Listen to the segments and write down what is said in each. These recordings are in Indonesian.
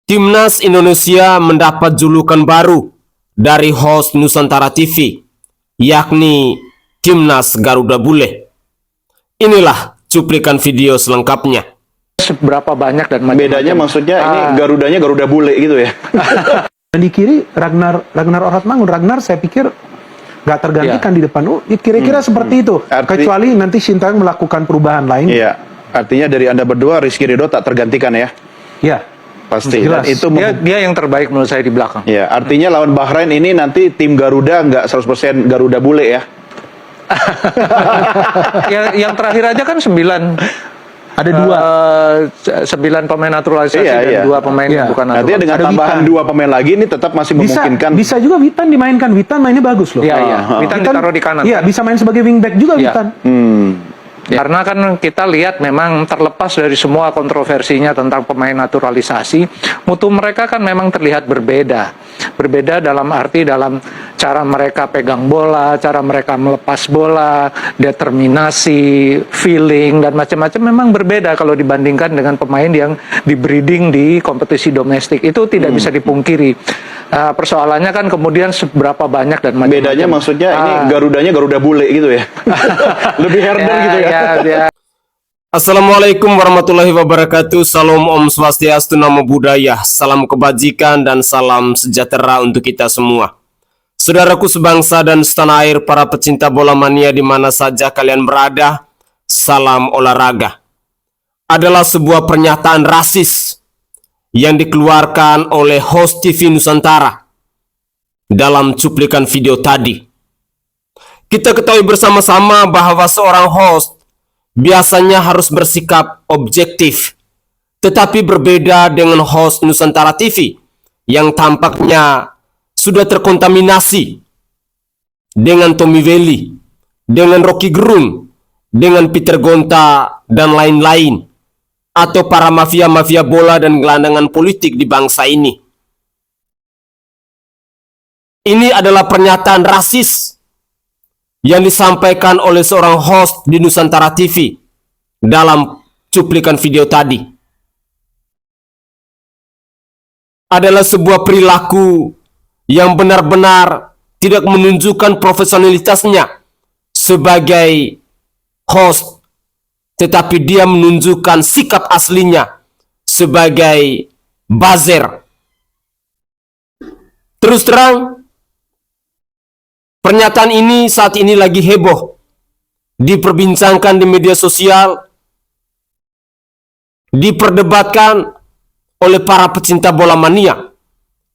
Timnas Indonesia mendapat julukan baru dari host Nusantara TV, yakni Timnas Garuda Bule. Inilah cuplikan video selengkapnya. Seberapa banyak dan bedanya maksudnya ini Garudanya Garuda Bule gitu ya. Dan di kiri Ragnar Orhatmangun. Ragnar saya pikir nggak tergantikan di depan. Kira-kira seperti itu. Kecuali nanti Sintayong melakukan perubahan lain. Iya. Artinya dari Anda berdua Rizky Ridho tak tergantikan ya? Iya. Pasti. Dan itu dia yang terbaik menurut saya di belakang. Ya, artinya lawan Bahrain ini nanti tim Garuda nggak 100% Garuda Bule ya? Yang terakhir aja kan 9. Ada 2. 9 pemain naturalisasi dan 2 pemain bukan naturalisasi. Artinya dengan tambahan 2 pemain lagi ini tetap masih memungkinkan. Bisa juga Witan dimainkan. Witan mainnya bagus loh. Iya. Witan ditaruh di kanan. Iya, bisa main sebagai wingback juga Witan. Karena kan kita lihat memang terlepas dari semua kontroversinya tentang pemain naturalisasi, mutu mereka kan memang terlihat berbeda. Berbeda dalam arti dalam cara mereka pegang bola, cara mereka melepas bola, determinasi, feeling, dan macam-macam memang berbeda kalau dibandingkan dengan pemain yang di-breeding di kompetisi domestik. Itu tidak bisa dipungkiri. Persoalannya kan kemudian seberapa banyak dan macam-macam. Bedanya maksudnya ini Garudanya Garuda Bule gitu ya? Lebih herder gitu ya? Assalamualaikum warahmatullahi wabarakatuh. Salam Om Swastiastu, Namo Buddhaya. Salam kebajikan dan salam sejahtera untuk kita semua. Saudaraku sebangsa dan setanah air, para pecinta bola mania di mana saja kalian berada, salam olahraga. Adalah sebuah pernyataan rasis yang dikeluarkan oleh host TV Nusantara dalam cuplikan video tadi. Kita ketahui bersama-sama bahwa seorang host biasanya harus bersikap objektif, tetapi berbeda dengan host Nusantara TV yang tampaknya sudah terkontaminasi dengan Tommy Welly, dengan Rocky Gerung, dengan Peter Gonta, dan lain-lain, atau para mafia-mafia bola dan gelandangan politik di bangsa ini. Ini adalah pernyataan rasis yang disampaikan oleh seorang host di Nusantara TV dalam cuplikan video tadi. Adalah sebuah perilaku yang benar-benar tidak menunjukkan profesionalitasnya sebagai host, tetapi dia menunjukkan sikap aslinya sebagai buzzer. Terus terang, pernyataan ini saat ini lagi heboh, diperbincangkan di media sosial, diperdebatkan oleh para pecinta bola mania,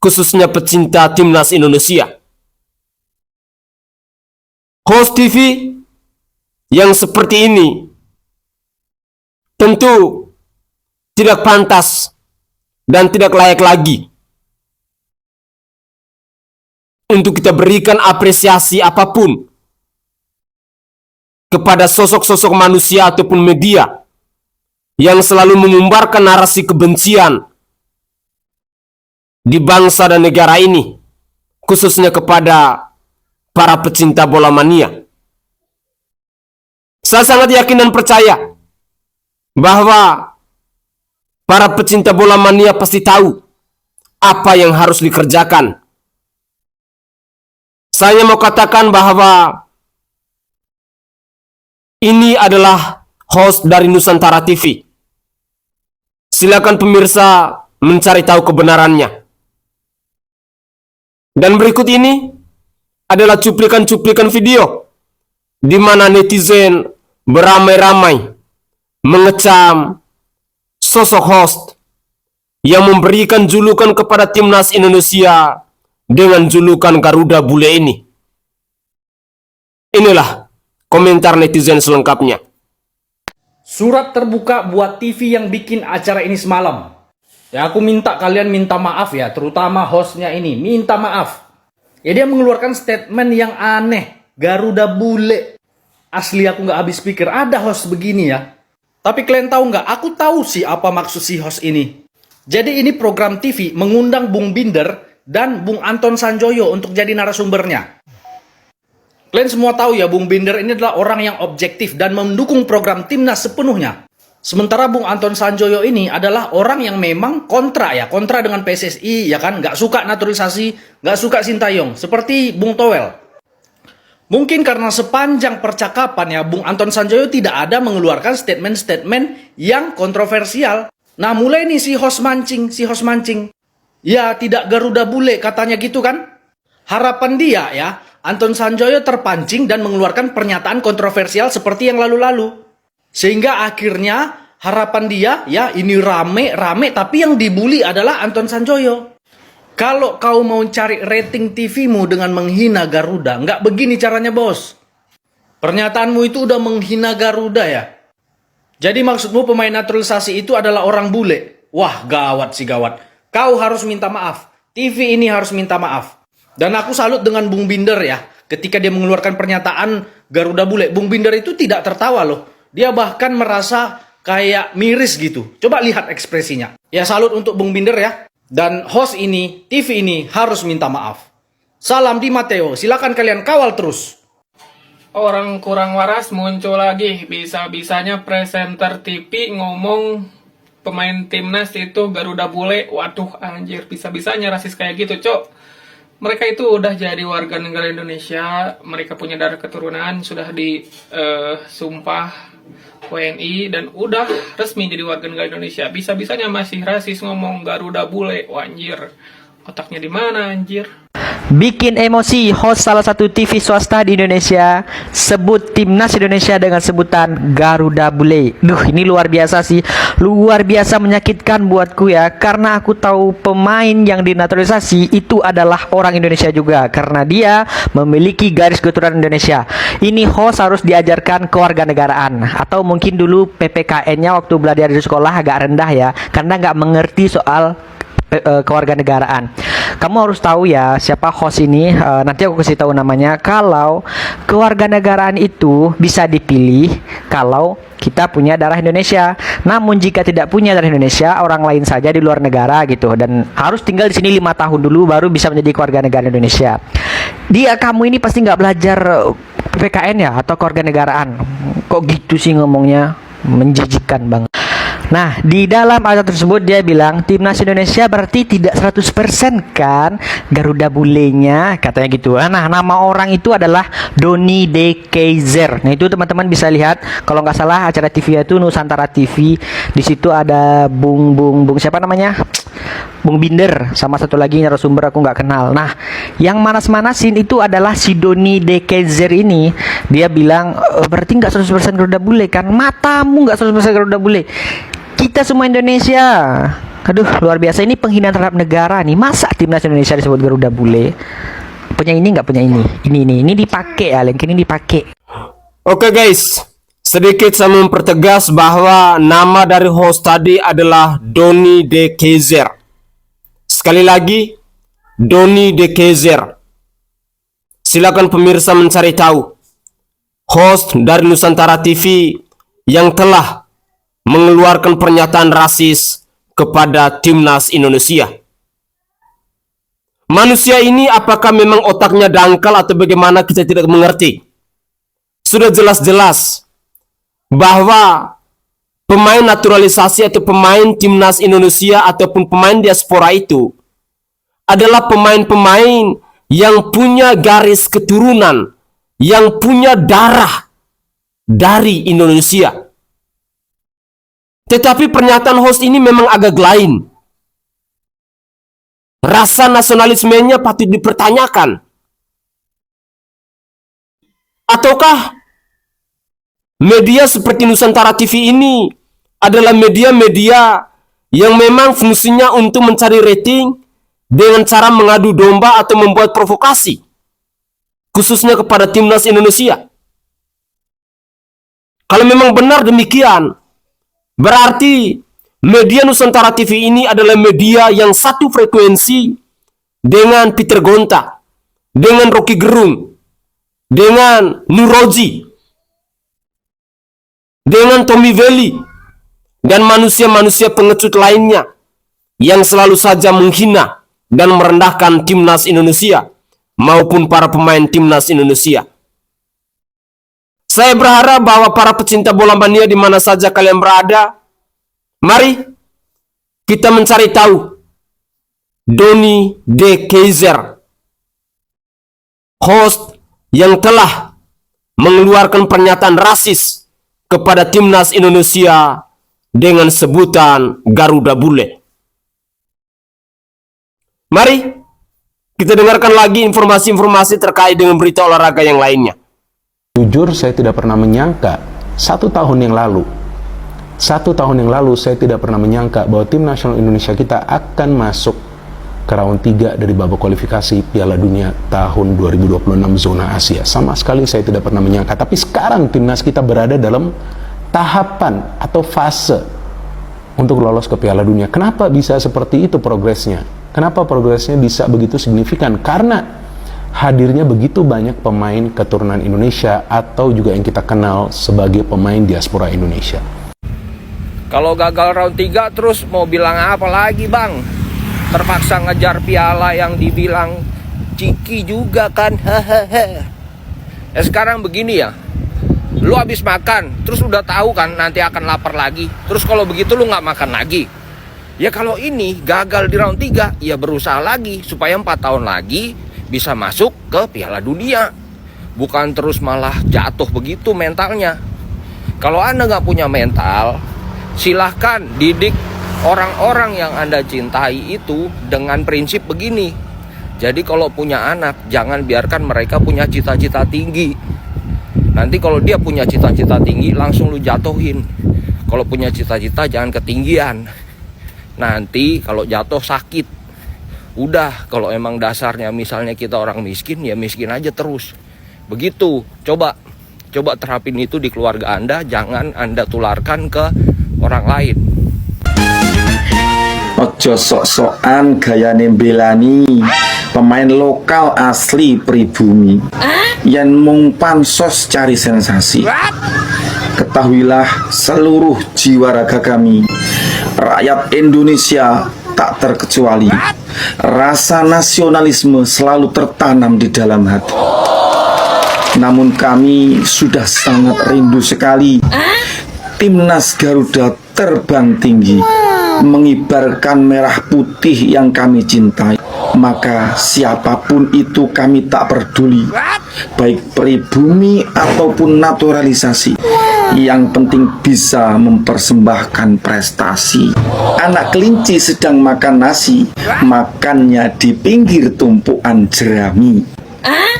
khususnya pecinta Timnas Indonesia. Host TV yang seperti ini tentu tidak pantas dan tidak layak lagi untuk kita berikan apresiasi apapun kepada sosok-sosok manusia ataupun media yang selalu mengumbarkan narasi kebencian di bangsa dan negara ini, khususnya kepada para pecinta bola mania. Saya sangat yakin dan percaya bahwa para pecinta bola mania pasti tahu apa yang harus dikerjakan. Saya mau katakan bahwa ini adalah host dari Nusantara TV. Silakan pemirsa mencari tahu kebenarannya. Dan berikut ini adalah cuplikan-cuplikan video di mana netizen beramai-ramai mengecam sosok host yang memberikan julukan kepada Timnas Indonesia dengan julukan Garuda Bule ini. Inilah komentar netizen selengkapnya. Surat terbuka buat TV yang bikin acara ini semalam. Ya, aku minta kalian minta maaf ya, terutama hostnya ini. Minta maaf. Ya, dia mengeluarkan statement yang aneh. Garuda Bule. Asli aku nggak habis pikir ada host begini ya. Tapi kalian tahu nggak? Aku tahu sih apa maksud si host ini. Jadi ini program TV mengundang Bung Binder dan Bung Anton Sanjoyo untuk jadi narasumbernya. Kalian semua tahu ya, Bung Binder ini adalah orang yang objektif dan mendukung program Timnas sepenuhnya. Sementara Bung Anton Sanjoyo ini adalah orang yang memang kontra dengan PSSI, ya kan, nggak suka naturalisasi, nggak suka Sintayong, seperti Bung Towel. Mungkin karena sepanjang percakapan ya, Bung Anton Sanjoyo tidak ada mengeluarkan statement-statement yang kontroversial. Nah, mulai nih si host mancing. Ya, tidak Garuda bule katanya gitu kan. Harapan dia ya, Anton Sanjoyo terpancing dan mengeluarkan pernyataan kontroversial seperti yang lalu-lalu. Sehingga akhirnya harapan dia ya ini rame tapi yang dibully adalah Anton Sanjoyo. Kalau kau mau cari rating TV-mu dengan menghina Garuda, nggak begini caranya bos. Pernyataanmu itu udah menghina Garuda ya. Jadi maksudmu pemain naturalisasi itu adalah orang bule. Wah gawat sih gawat. Kau harus minta maaf. TV ini harus minta maaf. Dan aku salut dengan Bung Binder ya. Ketika dia mengeluarkan pernyataan Garuda bule, Bung Binder itu tidak tertawa loh. Dia bahkan merasa kayak miris gitu. Coba lihat ekspresinya. Ya salut untuk Bung Binder ya. Dan host ini, TV ini harus minta maaf. Salam di Mateo. Silakan kalian kawal terus. Orang kurang waras muncul lagi. Bisa-bisanya presenter TV ngomong pemain timnas itu Garuda bule. Waduh anjir, bisa-bisanya rasis kayak gitu, Cok. Mereka itu udah jadi warga negara Indonesia, mereka punya darah keturunan, sudah disumpah WNI dan udah resmi jadi warga negara Indonesia. Bisa-bisanya masih rasis ngomong Garuda bule, wah anjir. Otaknya di mana anjir? Bikin emosi host salah satu TV swasta di Indonesia sebut timnas Indonesia dengan sebutan Garuda bule. Duh, ini luar biasa sih. Luar biasa menyakitkan buatku ya, karena aku tahu pemain yang dinaturalisasi itu adalah orang Indonesia juga, karena dia memiliki garis keturunan Indonesia. Ini host harus diajarkan kewarganegaraan, atau mungkin dulu PPKN-nya waktu belajar di sekolah agak rendah ya, karena nggak mengerti soal kewarganegaraan. Kamu harus tahu ya siapa host ini. Nanti aku kasih tahu namanya. Kalau kewarganegaraan itu bisa dipilih kalau kita punya darah Indonesia. Namun jika tidak punya darah Indonesia, orang lain saja di luar negara gitu, dan harus tinggal di sini 5 tahun dulu baru bisa menjadi kewarganegaraan Indonesia. Kamu ini pasti nggak belajar PPKN ya atau kewarganegaraan. Kok gitu sih ngomongnya? Menjijikan banget. Nah, di dalam ayat tersebut dia bilang timnas Indonesia berarti tidak 100% kan Garuda bulenya, katanya gitu. Nah, nama orang itu adalah Donny de Keyser. Nah, itu teman-teman bisa lihat kalau nggak salah acara TV itu Nusantara TV. Di situ ada Bung siapa namanya? Bung Binder sama satu lagi narasumber aku nggak kenal. Nah, yang manas-manasin itu adalah si Donny de Keyser ini. Dia bilang berarti nggak 100% Garuda bule kan? Matamu nggak 100% Garuda bule. Kita semua Indonesia. Aduh, luar biasa. Ini penghinaan terhadap negara nih. Masa timnas Indonesia disebut Garuda bule? Punya ini nggak punya ini? Ini dipakai ya, link ini dipakai. Oke guys, sedikit saya mempertegas bahwa nama dari host tadi adalah Donny de Keyser. Sekali lagi, Donny de Keyser. Silakan pemirsa mencari tahu. Host dari Nusantara TV yang telah mengeluarkan pernyataan rasis kepada timnas Indonesia. Manusia ini apakah memang otaknya dangkal atau bagaimana, kita tidak mengerti. Sudah jelas-jelas bahwa pemain naturalisasi atau pemain timnas Indonesia ataupun pemain diaspora itu adalah pemain-pemain yang punya garis keturunan, yang punya darah dari Indonesia. Tetapi pernyataan host ini memang agak lain. Rasa nasionalismenya patut dipertanyakan. Ataukah media seperti Nusantara TV ini adalah media-media yang memang fungsinya untuk mencari rating dengan cara mengadu domba atau membuat provokasi, khususnya kepada timnas Indonesia? Kalau memang benar demikian, berarti media Nusantara TV ini adalah media yang satu frekuensi dengan Peter Gonta, dengan Rocky Gerung, dengan Nuroji, dengan Tommy Veli, dan manusia-manusia pengecut lainnya yang selalu saja menghina dan merendahkan timnas Indonesia maupun para pemain timnas Indonesia. Saya berharap bahwa para pecinta bola mania di mana saja kalian berada, mari kita mencari tahu Donny De Keyser, host yang telah mengeluarkan pernyataan rasis kepada timnas Indonesia dengan sebutan Garuda Bule. Mari kita dengarkan lagi informasi-informasi terkait dengan berita olahraga yang lainnya. Jujur, saya tidak pernah menyangka satu tahun yang lalu saya tidak pernah menyangka bahwa tim nasional Indonesia kita akan masuk ke round 3 dari babak kualifikasi Piala Dunia tahun 2026 zona Asia. Sama sekali saya tidak pernah menyangka. Tapi sekarang timnas kita berada dalam tahapan atau fase untuk lolos ke Piala Dunia. Kenapa bisa seperti itu progresnya? Kenapa progresnya bisa begitu signifikan? Karena hadirnya begitu banyak pemain keturunan Indonesia atau juga yang kita kenal sebagai pemain diaspora Indonesia. Kalau gagal round 3 terus mau bilang apa lagi, Bang? Terpaksa ngejar piala yang dibilang ciki juga kan. Sekarang begini ya, lu habis makan terus udah tahu kan nanti akan lapar lagi. Terus kalau begitu lu nggak makan lagi. Ya kalau ini gagal di round 3, ya berusaha lagi supaya 4 tahun lagi bisa masuk ke Piala Dunia. Bukan terus malah jatuh begitu mentalnya. Kalau Anda nggak punya mental, silahkan didik orang-orang yang Anda cintai itu dengan prinsip begini. Jadi kalau punya anak, jangan biarkan mereka punya cita-cita tinggi. Nanti kalau dia punya cita-cita tinggi, langsung lu jatuhin. Kalau punya cita-cita jangan ketinggian. Nanti kalau jatuh sakit. Udah, kalau emang dasarnya misalnya kita orang miskin, ya miskin aja terus. Begitu, coba terapin itu di keluarga Anda, jangan Anda tularkan ke orang lain. Ojo sok-sokan gayane belani pemain lokal asli pribumi. Yen mung pansos cari sensasi. Ketahuilah seluruh jiwa raga kami, rakyat Indonesia tak terkecuali, rasa nasionalisme selalu tertanam di dalam hati. Namun kami sudah sangat rindu sekali timnas Garuda terbang tinggi, mengibarkan merah putih yang kami cintai. Maka siapapun itu kami tak peduli, baik pribumi ataupun naturalisasi. Yang penting bisa mempersembahkan prestasi. Anak kelinci sedang makan nasi, makannya di pinggir tumpuan jerami.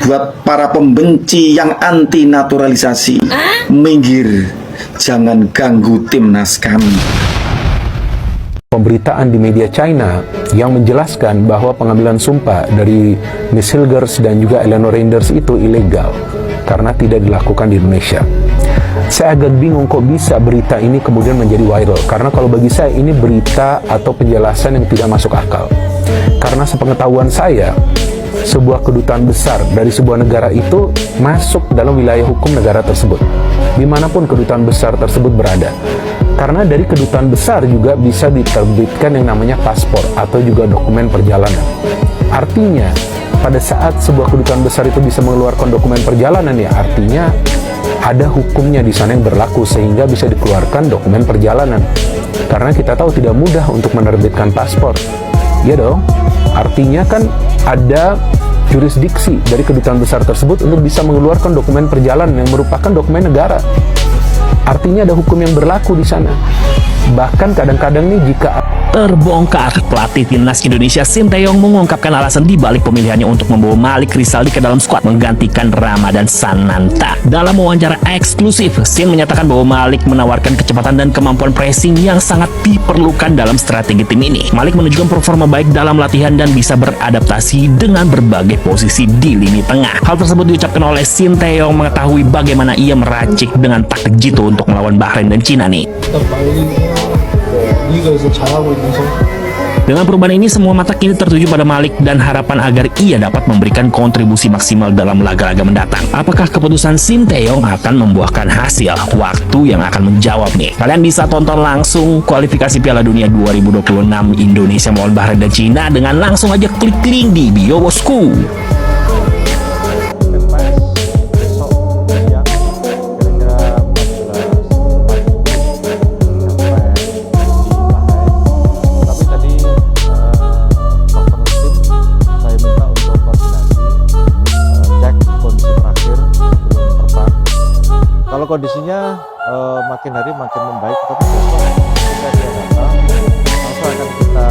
Buat para pembenci yang anti naturalisasi, minggir, jangan ganggu timnas kami. Pemberitaan di media China yang menjelaskan bahwa pengambilan sumpah dari Miss Hilgers dan juga Eleanor Reinders itu ilegal karena tidak dilakukan di Indonesia. Saya agak bingung kok bisa berita ini kemudian menjadi viral, karena kalau bagi saya ini berita atau penjelasan yang tidak masuk akal. Karena sepengetahuan saya, sebuah kedutaan besar dari sebuah negara itu masuk dalam wilayah hukum negara tersebut, dimanapun kedutaan besar tersebut berada. Karena dari kedutaan besar juga bisa diterbitkan yang namanya paspor atau juga dokumen perjalanan. Artinya, pada saat sebuah kedutaan besar itu bisa mengeluarkan dokumen perjalanan, ya artinya ada hukumnya di sana yang berlaku sehingga bisa dikeluarkan dokumen perjalanan. Karena kita tahu tidak mudah untuk menerbitkan paspor. Ya dong, artinya kan ada jurisdiksi dari kedutaan besar tersebut untuk bisa mengeluarkan dokumen perjalanan yang merupakan dokumen negara. Artinya ada hukum yang berlaku di sana. Bahkan kadang-kadang nih jika terbongkar, pelatih timnas Indonesia Sinteyong mengungkapkan alasan dibalik pemilihannya untuk membawa Malik Rizaldi ke dalam skuad menggantikan Ramadan Sananta. Dalam wawancara eksklusif, Sin menyatakan bahwa Malik menawarkan kecepatan dan kemampuan pressing yang sangat diperlukan dalam strategi tim ini. Malik menunjukkan performa baik dalam latihan dan bisa beradaptasi dengan berbagai posisi di lini tengah. Hal tersebut diucapkan oleh Sinteyong mengetahui bagaimana ia meracik dengan taktik jitu untuk melawan Bahrain dan Cina nih. Dengan perubahan ini, semua mata kini tertuju pada Malik dan harapan agar ia dapat memberikan kontribusi maksimal dalam laga-laga mendatang. Apakah keputusan Sinteyong akan membuahkan hasil? Waktu yang akan menjawab nih. Kalian bisa tonton langsung kualifikasi Piala Dunia 2026 Indonesia melawan Bahrain dan Cina dengan langsung aja klik link di bio bosku. kondisinya makin hari makin membaik, tapi besok ketika dia datang langsung akan kita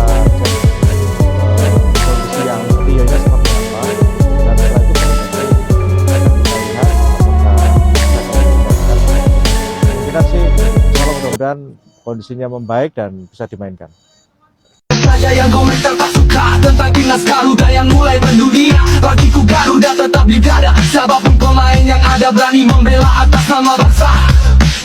cek kondisi yang realnya seperti apa, dan setelah itu akan kita lihat apakah bisa kita kemungkinan sih kalau mudah-mudahan kondisinya membaik dan bisa dimainkan. Saja yang komentar tak suka tentang timnas Garuda yang mulai mendunia. Bagiku Garuda tetap di dada, siapapun pemain yang ada berani membela atas nama bangsa.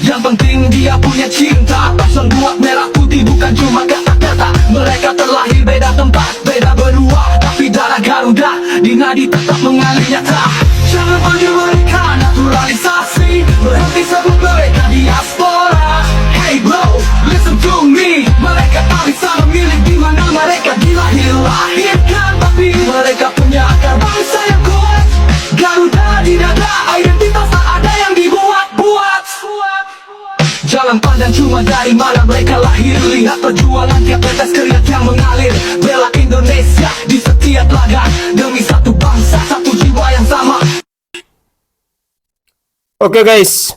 Yang penting dia punya cinta, passion buat merah putih bukan cuma kata-kata. Mereka terlahir beda tempat, beda benua, tapi darah Garuda di nadi tetap mengalir nyata. Jangan panggil mereka naturalisasi, berhenti sebut mereka diaspora. Hey bro, listen to me, mereka tak bisa memilih di mana mereka dilahirkan, tapi mereka punya akar bangsa yang kuat. Garuda di dada, identitas tak ada yang dibuat-buat. Jangan pandang cuma dari mana mereka lahir, lihat perjuangan tiap tetes keringat yang mengalir. Bela Indonesia di setiap laga, demi satu bangsa, satu jiwa yang sama. Oke guys,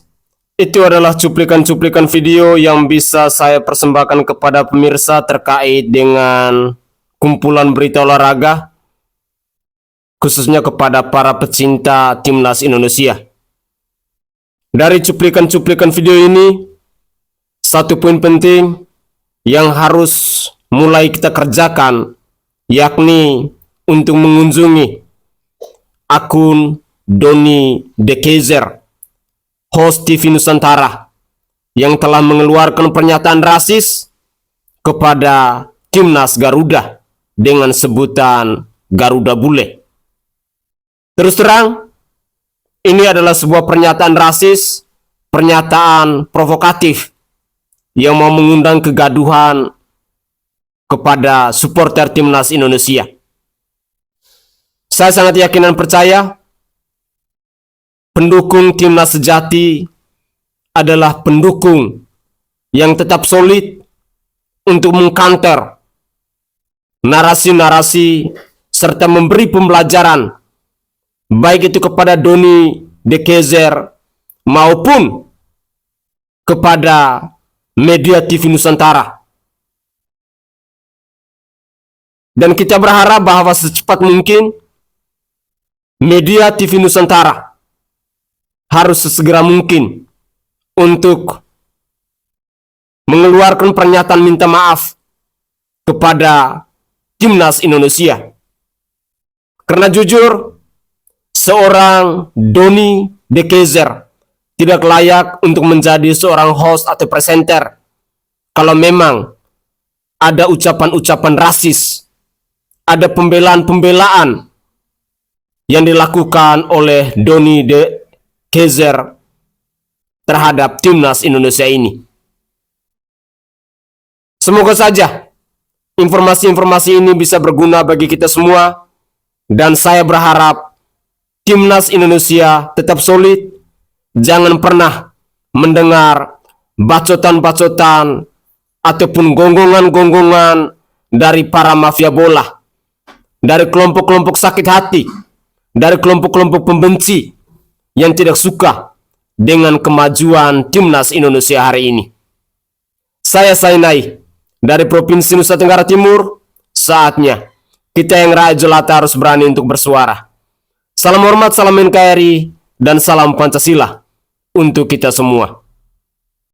itu adalah cuplikan-cuplikan video yang bisa saya persembahkan kepada pemirsa terkait dengan kumpulan berita olahraga, khususnya kepada para pecinta timnas Indonesia. Dari cuplikan-cuplikan video ini, satu poin penting yang harus mulai kita kerjakan, yakni untuk mengunjungi akun Doni De Keyzer, host TV Nusantara, yang telah mengeluarkan pernyataan rasis kepada timnas Garuda dengan sebutan Garuda Bule. Terus terang, ini adalah sebuah pernyataan rasis, pernyataan provokatif yang mau mengundang kegaduhan kepada supporter timnas Indonesia. Saya sangat yakin dan percaya pendukung timnas sejati adalah pendukung yang tetap solid untuk mengcounter narasi-narasi serta memberi pembelajaran baik itu kepada Doni De Keyzer maupun kepada media TV Nusantara. Dan kita berharap bahwa secepat mungkin media TV Nusantara harus sesegera mungkin untuk mengeluarkan pernyataan minta maaf kepada timnas Indonesia. Karena jujur, seorang Doni De Keyzer tidak layak untuk menjadi seorang host atau presenter kalau memang ada ucapan-ucapan rasis, ada pembelaan-pembelaan yang dilakukan oleh Doni De Keyzer terhadap timnas Indonesia ini. Semoga saja informasi-informasi ini bisa berguna bagi kita semua, dan saya berharap timnas Indonesia tetap solid. Jangan pernah mendengar bacotan-bacotan ataupun gonggongan-gonggongan dari para mafia bola, dari kelompok-kelompok sakit hati, dari kelompok-kelompok pembenci yang tidak suka dengan kemajuan timnas Indonesia hari ini. Saya Sainai dari Provinsi Nusa Tenggara Timur. Saatnya kita yang rakyat jelata harus berani untuk bersuara. Salam hormat, salam NKRI, dan salam Pancasila untuk kita semua.